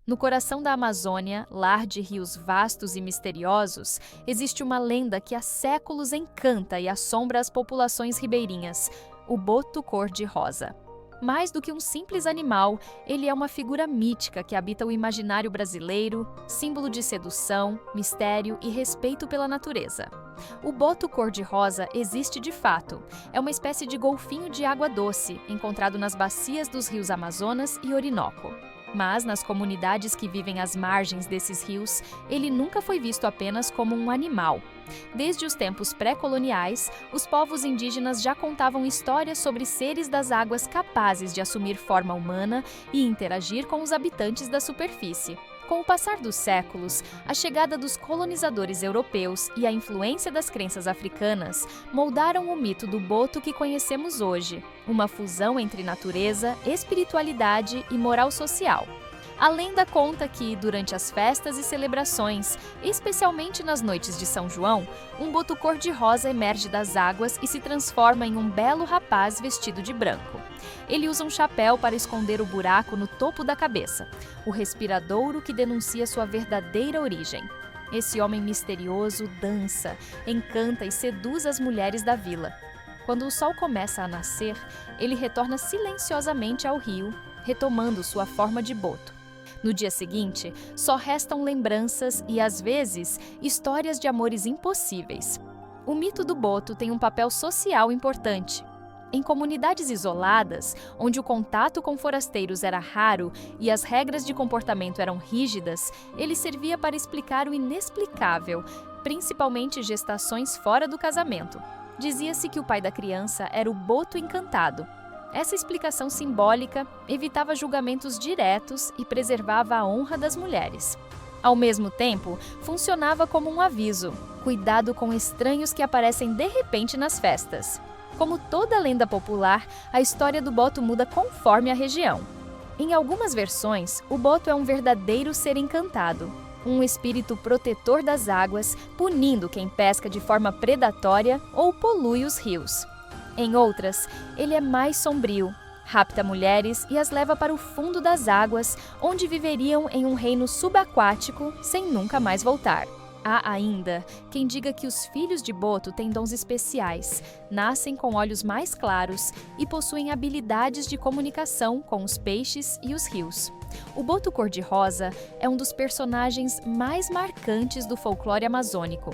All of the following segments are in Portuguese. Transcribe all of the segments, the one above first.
No coração da Amazônia, lar de rios vastos e misteriosos, existe uma lenda que há séculos encanta e assombra as populações ribeirinhas: o boto cor-de-rosa. Mais do que um simples animal, ele é uma figura mítica que habita o imaginário brasileiro, símbolo de sedução, mistério e respeito pela natureza. O boto cor-de-rosa existe de fato. É uma espécie de golfinho de água doce, encontrado nas bacias dos rios Amazonas e Orinoco. Mas, nas comunidades que vivem às margens desses rios, ele nunca foi visto apenas como um animal. Desde os tempos pré-coloniais, os povos indígenas já contavam histórias sobre seres das águas capazes de assumir forma humana e interagir com os habitantes da superfície. Com o passar dos séculos, a chegada dos colonizadores europeus e a influência das crenças africanas moldaram o mito do boto que conhecemos hoje, uma fusão entre natureza, espiritualidade e moral social. A lenda conta que, durante as festas e celebrações, especialmente nas noites de São João, um boto cor-de-rosa emerge das águas e se transforma em um belo rapaz vestido de branco. Ele usa um chapéu para esconder o buraco no topo da cabeça, o respiradouro que denuncia sua verdadeira origem. Esse homem misterioso dança, encanta e seduz as mulheres da vila. Quando o sol começa a nascer, ele retorna silenciosamente ao rio, retomando sua forma de boto. No dia seguinte, só restam lembranças e, às vezes, histórias de amores impossíveis. O mito do boto tem um papel social importante. Em comunidades isoladas, onde o contato com forasteiros era raro e as regras de comportamento eram rígidas, ele servia para explicar o inexplicável, principalmente gestações fora do casamento. Dizia-se que o pai da criança era o boto encantado. Essa explicação simbólica evitava julgamentos diretos e preservava a honra das mulheres. Ao mesmo tempo, funcionava como um aviso: cuidado com estranhos que aparecem de repente nas festas. Como toda lenda popular, a história do boto muda conforme a região. Em algumas versões, o boto é um verdadeiro ser encantado, um espírito protetor das águas, punindo quem pesca de forma predatória ou polui os rios. Em outras, ele é mais sombrio, rapta mulheres e as leva para o fundo das águas, onde viveriam em um reino subaquático sem nunca mais voltar. Há ainda quem diga que os filhos de boto têm dons especiais, nascem com olhos mais claros e possuem habilidades de comunicação com os peixes e os rios. O boto cor-de-rosa é um dos personagens mais marcantes do folclore amazônico.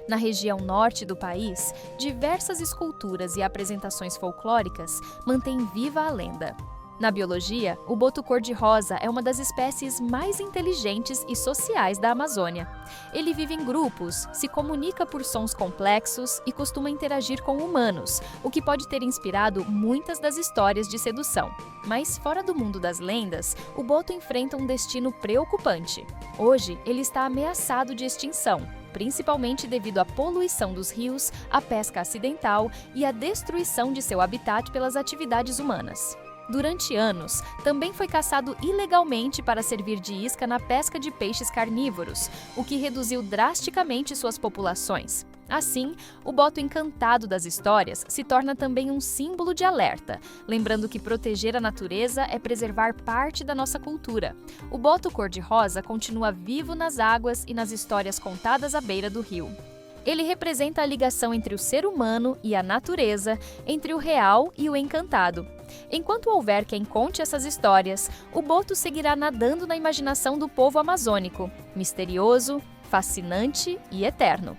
Na região norte do país, diversas esculturas e apresentações folclóricas mantêm viva a lenda. Na biologia, o boto cor-de-rosa é uma das espécies mais inteligentes e sociais da Amazônia. Ele vive em grupos, se comunica por sons complexos e costuma interagir com humanos, o que pode ter inspirado muitas das histórias de sedução. Mas fora do mundo das lendas, o boto enfrenta um destino preocupante. Hoje, ele está ameaçado de extinção, principalmente devido à poluição dos rios, à pesca acidental e à destruição de seu habitat pelas atividades humanas. Durante anos, também foi caçado ilegalmente para servir de isca na pesca de peixes carnívoros, o que reduziu drasticamente suas populações. Assim, o boto encantado das histórias se torna também um símbolo de alerta, lembrando que proteger a natureza é preservar parte da nossa cultura. O boto cor-de-rosa continua vivo nas águas e nas histórias contadas à beira do rio. Ele representa a ligação entre o ser humano e a natureza, entre o real e o encantado. Enquanto houver quem conte essas histórias, o boto seguirá nadando na imaginação do povo amazônico, misterioso, fascinante e eterno.